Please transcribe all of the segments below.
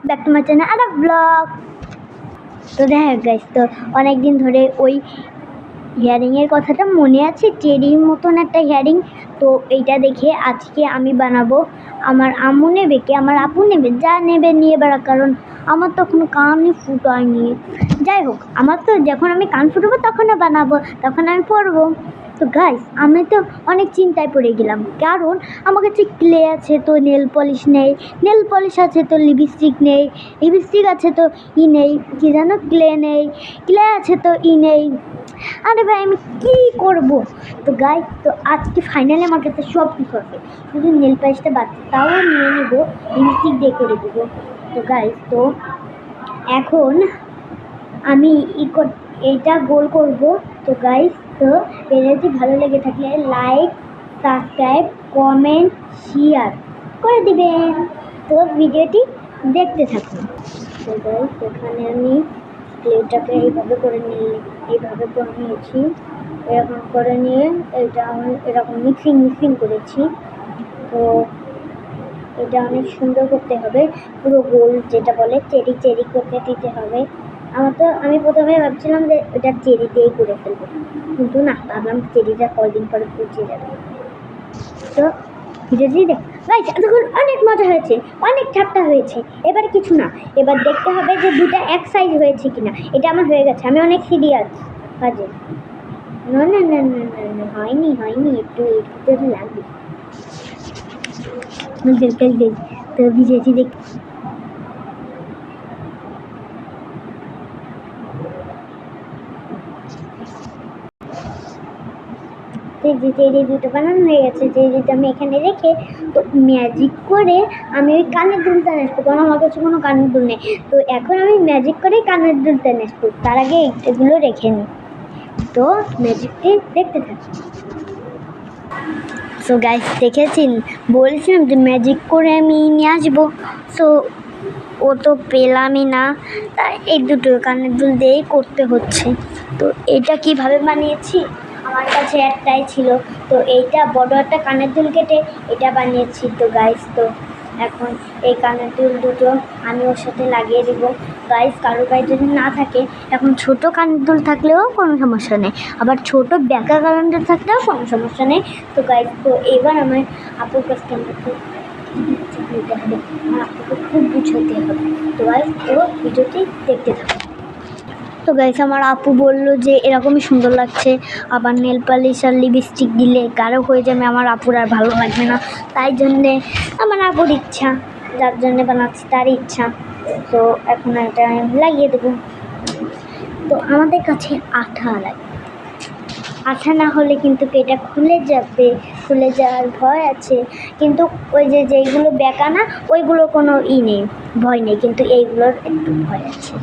Back to my channel আর blog. তো দেখ গাইস, তো অনেকদিন ধরে ওই হেয়ারিংয়ের কথাটা মনে আছে, চেরির মতন একটা হেয়ারিং। তো এইটা দেখে আজকে আমি বানাবো। আমার আম্মু নেবে কি আমার আপু নেবে, যা নেবে নিয়ে বেড়া, কারণ আমার তো কোনো কানই ফুটায়নি। যাই হোক, আমার তো যখন আমি কান ফুটাবো তখন বানাবো, তখন আমি পরবো। তো গাইস, আমি তো অনেক চিন্তায় পড়ে গেলাম, কারণ আমার কাছে ক্লে আছে তো নেল পলিশ নেই, নেল পলিশ আছে তো লিপস্টিক নেই, লিপস্টিক আছে তো নেই, কি জানো ক্লে নেই, ক্লে আছে তো নেই। আরে ভাই, আমি কী করবো? তো গাইস, তো আজকে ফাইনালি আমার কাছে সব কিছু আছে, শুধু নেল পলিশটা বাদ, তাও নিয়ে নেবো, লিপস্টিক দিয়ে করে দেবো। তো গাইস, তো এখন আমি এইটা গোল করব। তো গাইস, তো ভিডিওটি ভালো লেগে থাকলে লাইক, সাবস্ক্রাইব, কমেন্ট, শেয়ার করে দিবেন। তো ভিডিওটি দেখতে থাকুন। তো গাইস, এখানে আমি প্লেটটাকে এইভাবে করে নিয়েছি, এরকম করে নিয়ে এটা আমি এরকম মিক্সিং করেছি। তো এটা অনেক সুন্দর করতে হবে, পুরো গোল যেটা বলে চেরি করতে দিতে হবে। আমি প্রথমে ভাবছিলাম যে এটা চেরি দিয়েই করে ফেলবো, কিন্তু না, ভাবলাম চেরিটা কয়দিন পরে পচে যাবে। তো ভিডিওটি দেখ গাইস, এতক্ষণ অনেক মজা হয়েছে, অনেক ঠাট্টা হয়েছে। এবার কিছু না, এবার দেখতে হবে যে দুটা এক সাইজ হয়েছে কিনা। এটা আমার হয়ে গেছে, আমি অনেক সিরিয়াস কাজে। না না না না না না, হয়নি, একটু লাগবে। তো ভিডিওটি দেখ। চেরি দুটো বানানো হয়ে গেছে, চেরিটা আমি এখানে রেখে তো ম্যাজিক করে আমি ওই কানের দুলটা নেসবো, কারণ আমার কাছে কোনো কানের দুল নেই। তো এখন আমি ম্যাজিক করে কানের দুলটা নেসবো, তার আগে এগুলো রেখে নিই। তো ম্যাজিকটি দেখতে থাকি। সো গাইস, দেখেছেন, বলছিলাম যে ম্যাজিক করে আমি নিয়ে আসবো। সো ও তো পেলামই না, তাই এই দুটো কানের দুল দিয়েই করতে হচ্ছে। তো এটা কিভাবে বানিয়েছি, আমার কাছে একটাই ছিল, তো এইটা বড় একটা কানের দুল কেটে এটা বানিয়েছি। তো গাইস, তো এখন এই কানের দুল দুটো আমি ওর সাথে লাগিয়ে দেব। গাইস, কারো গায়ে যদি না থাকে, এখন ছোট কানের দুল থাকলেও কোনো সমস্যা নেই, আবার ছোট ব্যাকা কানের দুল থাকলেও কোনো সমস্যা নেই। তো গাইস, তো এবার আমার আপুর কাছ থেকে নিতে হবে, আমার আপুকে খুব বুঝাতে হবে। তো গাইস, তো ভিডিওটি দেখতে থাকো। তো গাইস, আমার আপু বললো যে এরকমই সুন্দর লাগছে, আবার নেল পালিশ আর লিপস্টিক দিলে গাঢ় হয়ে যাবে, আমার আপুর আর ভালো লাগবে না। তাই জন্যে আমার আপুর ইচ্ছা, যার জন্যে বানাচ্ছি তার ইচ্ছা। তো এখন এটা লাগিয়ে দেবো। তো আমাদের কাছে আঠা লাগে, আঠা না হলে কিন্তু এটা খুলে যাওয়ার ভয় আছে। কিন্তু ওই যেইগুলো বেঁকা না, ওইগুলোর কোনো নেই, ভয় নেই, কিন্তু এইগুলোর একটু ভয় আছে,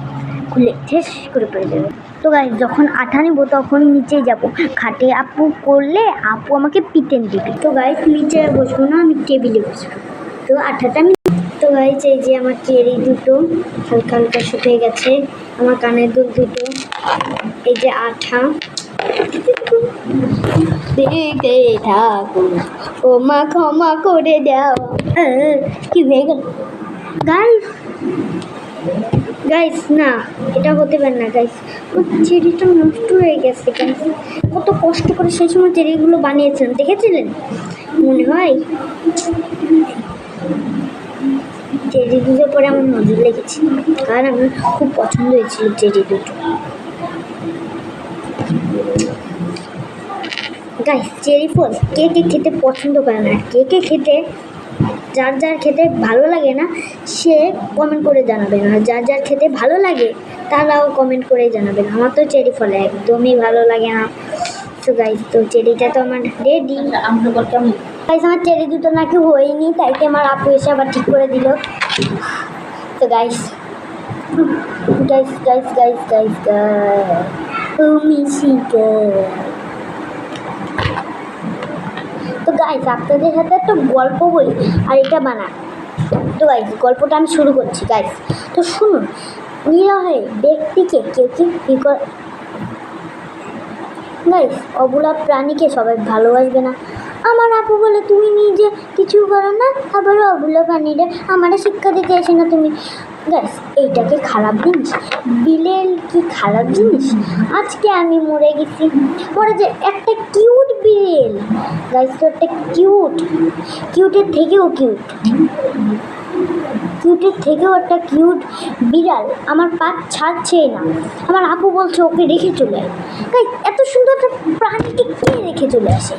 খুলে শেষ করে পড়ে যাবে। তো গাইস, যখন আঠা নেব তখন নিচে যাব, খাটে আপু করলে আপু আমাকে পিটেন দিবে। তো গাইস, নিচে বসবো না, আমি টেবিলে বসবো। তো আঠাটা আমি, তো গাইস, এই যে আমার চেরি দুটো হালকা হালকা শুকিয়ে গেছে, আমার কানের দুল দুটো, এই যে আঠা, দেখতে থাকুন, ও মা ক্ষমা করে দাও। কি হয়ে গেল গাইস, না, এটা হতে পারে না গাইস, চেরিটা নষ্ট হয়ে গেছে গাইস। কত কষ্ট করে সেই সময় চেরিগুলো বানিয়েছেন, দেখেছিলেন? মনে হয় চেরি দুটোর পরে আমার নজর লেগেছে, কারণ আমার খুব পছন্দ হয়েছিল চেরি দুটো। গাইস, চেরি ফল কে খেতে পছন্দ করে না, কে খেতে, যার খেতে ভালো লাগে না সে কমেন্ট করে জানাবেন, আর যার খেতে ভালো লাগে তারাও কমেন্ট করে জানাবেন। আমার তো চেরি ফল একদমই ভালো লাগে না। তো গাইস, তো চেরিটা তো আমার রেডি। গাইস, আমার চেরি দুটো নাকি হয়নি, তাই আমার আপু এসে আবার ঠিক করে দিল। তো গাইস, তুমি তো গাইস, আপনাদের সাথে একটা গল্প বলি আর এটা বানান। তো গাইস, গল্পটা আমি শুরু করছি গাইস। তো শুনুন, নিরহে ব্যক্তিকে কেউ কি করে গাইস, অবলা প্রাণীকে সবাই ভালোবাসবে না। আমার আপু বলে তুমি নিজে কিছু করো না, আবার অবলা প্রাণীরা আমারে শিক্ষা দিতে এসে না তুমি গাইস এইটাকে খারাপ জিনিস? বিলেল কি খারাপ জিনিস? আজকে আমি মরে গেছি, মরে যে একটা কিউট বিড়েল গাইস, তো একটা কিউটের থেকেও কিউটের থেকেও একটা কিউট বিড়াল আমার পা ছাড়ছেই না। আমার আপু বলছে ওকে রেখে চলে আয়। গাইস এত সুন্দর একটা প্রাণীকে কে রেখে চলে আসে?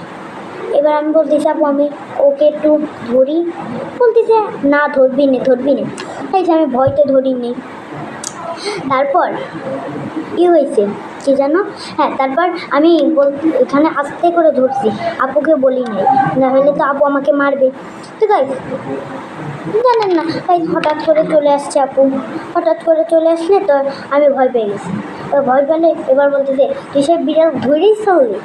এবার আমি বলতেছি আপু আমি ওকে একটু ধরি, বলতেছে না ধরবি না তাই আমি ভয়তে ধরিনি। তারপর কি হয়েছে কি জানো? হ্যাঁ তারপর আমি এখানে আস্তে করে ধরছি, আপুকে বলি নাই, না হলে তো আপু আমাকে মারবে। তো গাইস জানেন না তাই হঠাৎ করে চলে আসছে আপু, হঠাৎ করে চলে আসলে তো আমি ভয় পেয়ে গেছি। তো ভয় পেলে এবার বলতেছে তুই সে বিড়াল ধরেই চললি।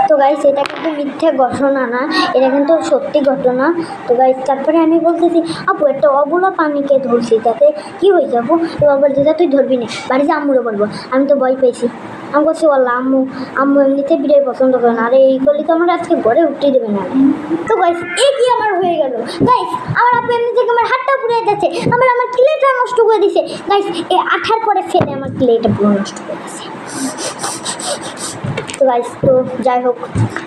তো গাইস এটা কিন্তু মিথ্যে ঘটনা না, এটা কিন্তু সত্যি ঘটনা। তো গাইস তারপরে আমি বলতেছি আপু একটা অবলা পানিকে ধরছি, তাতে কি হয়েছে আপু? এবার বলতেছে তুই ধরবি না, বাড়িতে আম্মুরে বলবো। আমি তো ভয় পেয়েছি, আমি বলছি বললাম আম্মু এমনিতে বিড়াল পছন্দ করে না, আর এই করলে তো আমার আজকে ঘরে উঠতে দেবে না। তো গাইস এ কি আমার হয়ে গেল? গাইস আমার আপু এমনি থেকে আমার হাতটা পুড়ে যাচ্ছে, আমার ক্লেটা নষ্ট করে দিছে। গাইস এ আঠার করে ফেলে আমার ক্লেটা পুরো নষ্ট করে দিছে। তো গাইস তো যাই হোক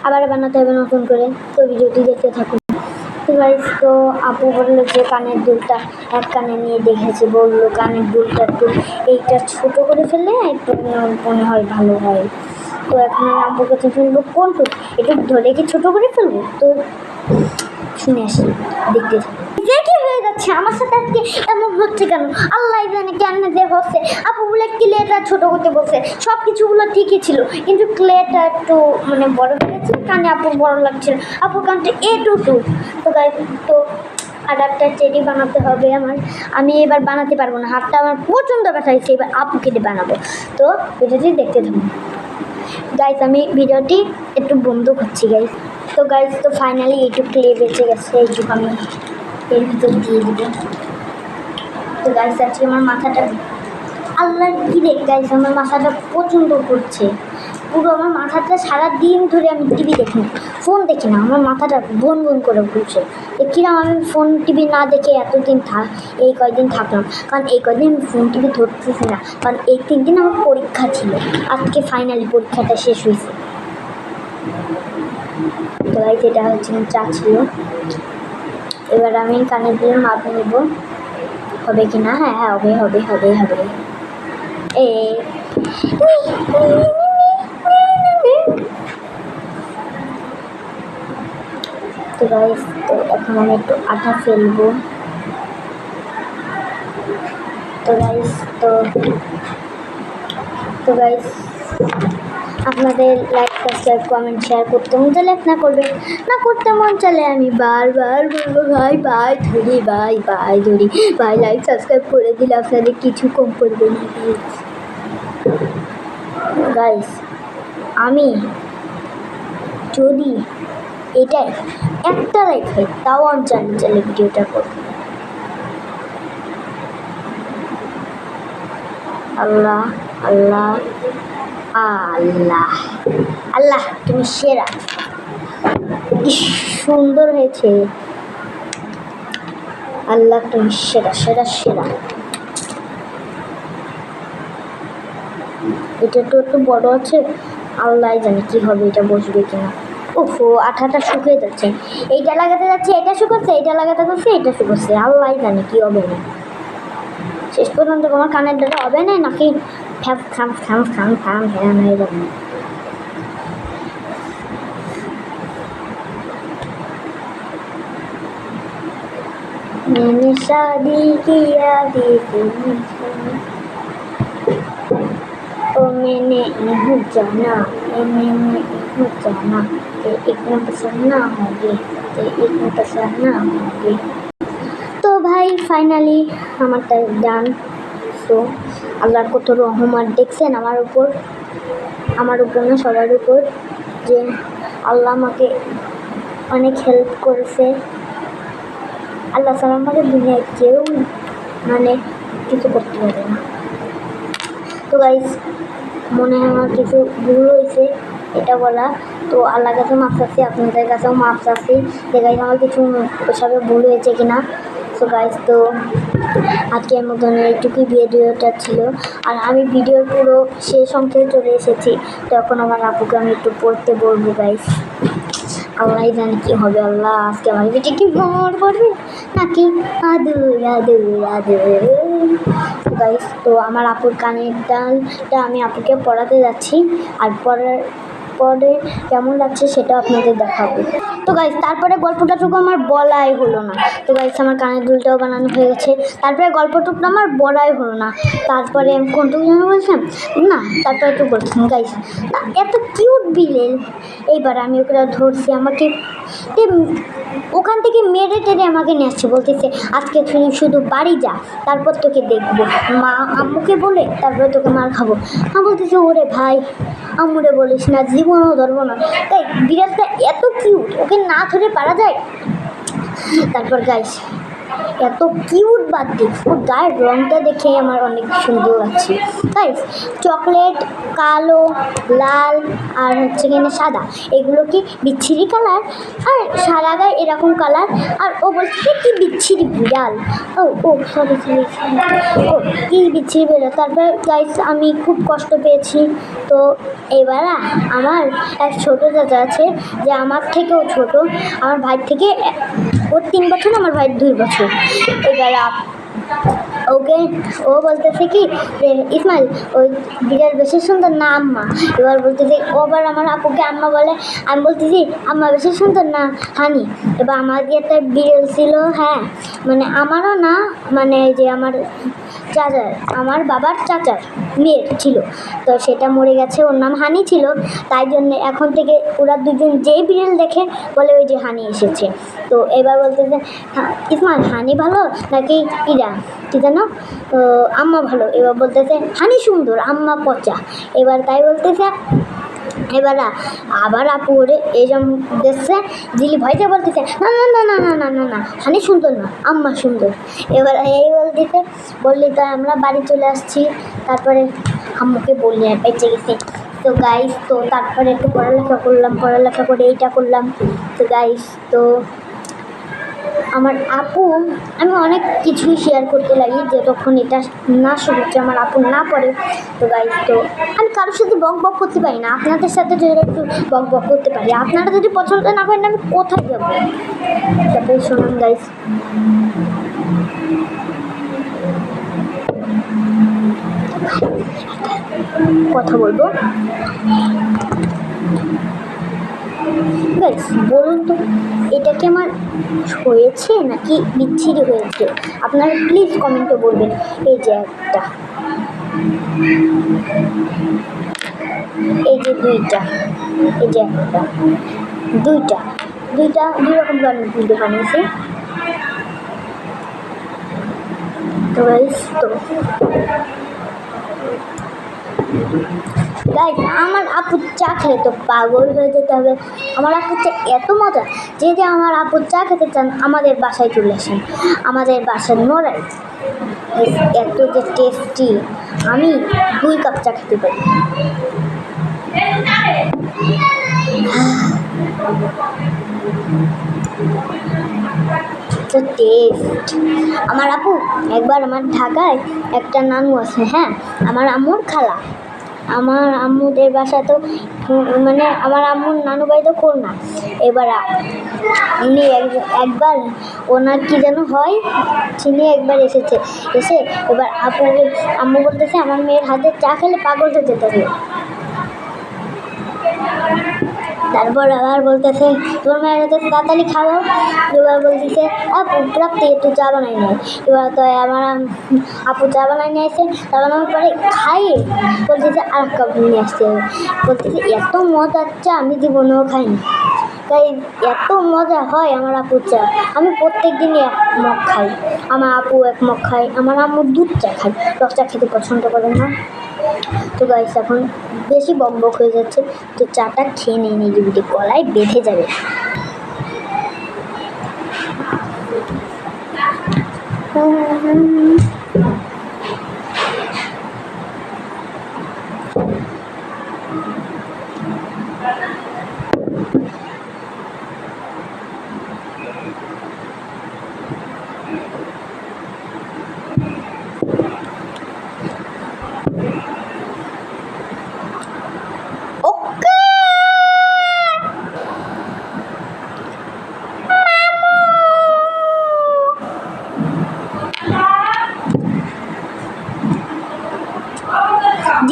আবার বানাতে হবে নতুন করে, তো ভিডিওটি দেখতে থাকুন। তো গাইস তো আপু বললো যে কানের দুলটা এক কানে নিয়ে দেখেছে, বললো কানের দুলটা একটু এইটা ছোটো করে ফেললে একটু মনে হয় ভালো হয়। তো এখন আপুর কাছে শুনবো কোনটু একটু ধরে কি ছোটো করে ফেলবো, তো শুনে আসি দেখতে যে কি হয়ে যাচ্ছে আমার সাথে আজকে এমন হচ্ছে কেন? আল্লাহ জানে কেন যে হচ্ছে। আপু বলে ক্লেটা ছোটো করতে বলছে, সব কিছুগুলো ঠিকই ছিল কিন্তু ক্লেটা একটু মানে বড় হয়ে গেছে, কানে আপুর বড় লাগছিল, আপুর কানটা এটুকু। তো গাইস তো আর একটা চেরি বানাতে হবে আমার, আমি এবার বানাতে পারবো না, হাতটা আমার প্রচণ্ড ব্যথা হয়েছে, এবার আপুকে দিয়ে বানাবো। তো ভিডিওটি দেখতে থাকুন গাইস, আমি ভিডিওটি একটু বন্ধ করছি গাইস। তো গাইস তো ফাইনালি এইটুকু ক্লে বেঁচে গেছে, এইটুকু আমি এর ভিতর দিয়ে দেবো। তো গাইস আজকে আমার মাথাটা আল্লাহর কি রে গাইস, আমার মাথাটা প্রচণ্ড করছে পুরো, আমার মাথাটা সারাদিন ধরে আমি টিভি দেখি না, ফোন দেখি না, আমার মাথাটা বন করে ঘুরছে। কিরম আমি ফোন টিভি না দেখে এতদিন এই কয়েকদিন থাকলাম, কারণ এই কয়েকদিন আমি ফোন টিভি ধরতেছি না, কারণ এই 3 দিন আমার পরীক্ষা ছিল, আজকে ফাইনালি পরীক্ষাটা শেষ হয়েছে। তো গাইস এটা হচ্ছে চা ছিল, এবার আমি কানের দিয়ে মাপ নেব, হবে কি না? হ্যাঁ হবে হবে হবে হবে। তো গাইস তো এখন আমি একটু আটা ফেলবো। তো গাইস তো গাইস আপনাদের লাইক সাবস্ক্রাইব কমেন্ট শেয়ার করতে মন চাইলে না করবে, না করতে মন চাইলে আমি বারবার বলবো ভাই ধরি ভাই ধরি ভাই, লাইক সাবস্ক্রাইব করে দিলে আপনাদের কিছু কম করবে না গাইস। আমি যদি এটাই একটা লাইক হয় তাও আমি চ্যানেলে ভিডিওটা করবো। আল্লাহ আল্লাহ আল্লাহ আল্লাহ তুমি সেরা, কি সুন্দর হয়েছে, আল্লাহ তুমি সেরা সেরা সেরা। এটা তো একটু বড় আছে, আল্লাহ জানে কি হবে, এটা বসবে কিনা। ওফো আঠাটা শুকিয়ে যাচ্ছে, এইটা লাগাতে যাচ্ছে এটা শুকোচ্ছে, এইটা লাগাতে যাচ্ছে এটা শুকোচ্ছে, আল্লাহ জানে কি হবে না। শেষ পর্যন্ত তোমার কানের দ্বারা হবে না নাকি হ্যাঁ হয়ে যাবে। मैंने शादी किया देखी ओ मैंने नहीं जाना एक में पसंद ना होगी एक में पसंद ना होगी। তো ভাই ফাইনালি আমারটা ডান। তো আল্লাহর কত রহমত দেখছেন আমার উপর না সবার উপর, যে আল্লাহ আমাকে অনেক হেল্প করেছে। আল্লাহ ছাড়া আমাদের দুনিয়ায় কেউ মানে কিছু করতে পারে না। তো গাইস মনে হয় আমার কিছু ভুল হয়েছে এটা বলা, তো আল্লাহর কাছে মাপ চাচ্ছি, আপনাদের কাছেও মাপ চাচ্ছি যে গাইস আমার কিছু ওসবে ভুল হয়েছে কিনা। তো গাইস তো আজকের মতন এইটুকুই ভিডিওটা ছিল। আর আমি ভিডিওর পুরো শেষ অংশে চলে এসেছি। তখন আমার আপুকে আমি একটু পড়তে বলবো গাইস। আল্লাহ জানে কি হবে। আল্লাহ, আজকে আমার ভিডিও কি মর পড়বে নাকি আদুর আদুর আদুর গাইস। তো আমার আপুর কানের ডালটা আমি আপুকে পড়াতে যাচ্ছি, আর পরে কেমন লাগছে সেটা আপনাদের দেখাবো। তো গাইস, তারপরে গল্পটাটুকু আমার বলাই হলো না। তো গাইস, আমার কানের দুলটাও বানানো হয়ে গেছে। তারপরে গল্পটুকু আমার বলাই হলো না। তারপরে আমি কোনটুকু যেন বলছিলাম না, তারপরে একটু বলছিলাম গাইস, এত কিউট বিড়েল। এইবার আমি ওকে ধরছি, আমাকে ওখান থেকে মেরে টেরে আমাকে নিয়ে আসছে, বলতেছে আজকে তুই শুধু বাড়ি যা, তারপর তোকে দেখবো। মা আম্মুকে বলে তারপরে তোকে মার খাবো। আমি বলতেছে ওরে ভাই, আম্মুরে বলিস না, জীবনও ধরবো না। তাই বিড়ালটা এত কিউট, ওকে না ধরে পারা যায়? তারপর গাইস, এত কিউট বাদ দিই, ওর গায়ের রঙটা দেখে আমার অনেক সুন্দর লাগছে। তাই চকলেট, কালো, লাল আর হচ্ছে কিনা সাদা, এগুলো কি বিচ্ছিরি কালার? আর সারা গায়ে এরকম কালার, আর ও বলছে কি বিচ্ছিরি বিড়াল। ও সরি, ও কি বিচ্ছিরি বিড়াল। তারপরে গাইস, আমি খুব কষ্ট পেয়েছি। তো এবার আমার এক ছোটো চাচা আছে, যে আমার থেকেও ছোট, আমার ভাইয়ের থেকে ওর 3 বছর, আমার ভাইয়ের 2 বছর। এবার ওকে ও বলতেছে কি যে ইসমাইল, ওই বিড়াল বেশি সুন্দর না আম্মা? এবার বলতেছে ও আবার আমার আপুকে আম্মা বলে। আমি বলতেছি আম্মা বেশি সুন্দর না হানি? এবার আমার যে একটা বিড়াল ছিল, হ্যাঁ মানে আমারও না, মানে যে আমার চাচার, আমার বাবার চাচার মেয়ের ছিল, তো সেটা মরে গেছে, ওর নাম হানি ছিল। তাই জন্যে এখন থেকে ওরা দুজন যেই বিড়াল দেখে বলে ওই যে হানি এসেছে। তো এবার বলতেছে ইসমাইল, হানি ভালো নাকি ইরা কি জানো আম্মা ভালো? এবার বলতেছে হানি সুন্দর, আম্মা পচা। এবার তাই বলতেছে, এবার আবার আপু ওরে এইরকম দেখছে, জিলি ভয়তে বলতেছে না না না না না না না না, হানি সুন্দর না, আম্মা সুন্দর। এবার এই বললি তাই আমরা বাড়ি চলে আসছি। তারপরে আম্মুকে বললি আর বেঁচে গেছে। তো গাইস, তো তারপরে একটু পড়ালেখা করে এইটা করলাম। তো গাইস, তো আমার আপু, আমি অনেক কিছুই শেয়ার করতে লাগি যতক্ষণ এটা না শুরু হচ্ছে, আমার আপু না পড়ে। তো গাইস, তো আমি কারোর সাথে বক করতে পারি না, আপনাদের সাথে যদি একটু বক করতে পারি। আপনারা যদি পছন্দ না করেন আমি কোথায় যাবো? তারপরে শোনান গাইস, কথা বলবো। গাইস বলুন তো, এটা কি আমার হয়েছে নাকি বিচ্ছিরি হয়েছে? আপনারা প্লিজ কমেন্টে বলবেন। এই যে একটা, এই যে দুইটা, এই যে একটা, দুই রকম ভিডিও বানিয়েছি। তো গাইস, তো গাইস, আমার আপুর চা খেলে তো পাগল হয়ে যেতে হবে। আমার আপুর চা এত মজা, যে আমার আপুর চা খেতে চান আমাদের বাসায় চলে আসেন, আমাদের বাসার নড়াই। এত যে টেস্টি, আমি 2 কাপ চা খেতে পারি। তো টেস্ট। আমার আপু একবার, আমার ঢাকায় একটা নানু আছে, হ্যাঁ আমার আম্মুর খালা, আমার আম্মুদের বাসা তো মানে আমার আম্মুর নানু বাড়ি তো খুলনা। এবার উনি একবার ওনার কি যেন হয়, চিনি একবার এসেছে, এসে এবার আম্মু বলতেছে আমার মেয়ের হাতে চা খেলে পাগল হয়ে যেতে হবে। তারপর আবার বলতেছে তোমার মায়ের হাতে তাড়াতাড়ি খাওয়াও। এবার বলতেছে প্রাপ্তি একটু চা বানাই নেয়। এবার তো আমার আপু চা বানাই নিয়ে আসে, চা বানানোর পরে খাইয়ে বলতেছে আর কাপ নিয়ে আসতে হবে। বলতেছে এত মজার চা আমি জীবনেও খাইনি। তাই এত মজা হয় আমার আপুর চা। আমি প্রত্যেক দিনই 1 মগ খাই, আমার আপু 1 মগ খাই, আমার আম্মু দুধ চা খাই, টক চা খেতে পছন্দ করে না। তো গাইস, এখন বেশি বক হয়ে যাচ্ছে, তো চাটা খেয়ে নিয়ে নিয়ে গলায় বেঁধে যাবে।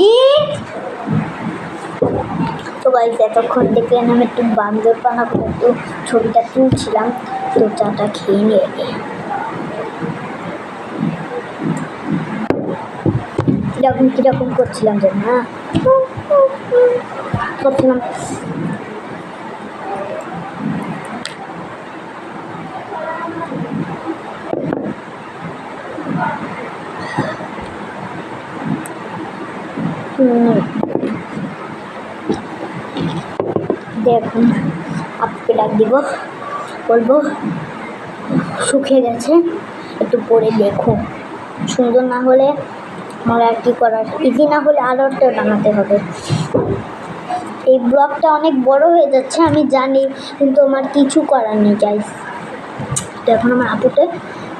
জি। তো গাইস এতক্ষণ দেখলেন আমি একটু বান্দরপানা করে একটু ছবিটা তুলছিলাম, তো চাটা খেয়ে নিয়ে কিরকম করছিলাম যে না করছিলাম। দেখুন আপুকে ডাক দিব, বলবো শুকিয়ে গেছে, একটু পরে দেখো, সুন্দর না হলে আমার আর কি করার, ইজি না হলে আরও একটা বানাতে হবে। এই ব্লগটা অনেক বড় হয়ে যাচ্ছে আমি জানি, কিন্তু আমার কিছু করার নেই গাইস। তো এখন আমার আপুকে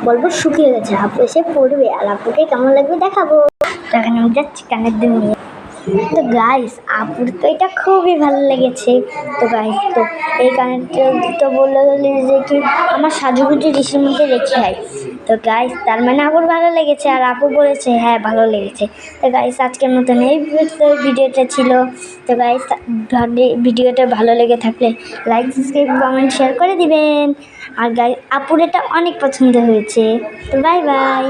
বলবো শুকিয়ে গেছে, আপু এসে পড়বে আর আপুকে কেমন লাগবে দেখাবো। তো এখন আমি যাচ্ছি কানের দুল নিয়ে। তো গাইস আপুর তো এটা খুবই ভালো লেগেছে। তো গাইস তো এই কানেরটা তো বললো যে কি আমার সাজুগুজু ঋষির মধ্যে রেখে হয়। তো গাইস তার মানে আপুর ভালো লেগেছে আর আপু বলেছে হ্যাঁ ভালো লেগেছে। তো গাইস আজকের মতন এই ভিডিওটা ছিল। তো গাইস ভিডিওটা ভালো লেগে থাকলে লাইক সাবস্ক্রাইব কমেন্ট শেয়ার করে দিবেন। আর গাইস আপুর এটা অনেক পছন্দ হয়েছে। তো বাই বাই।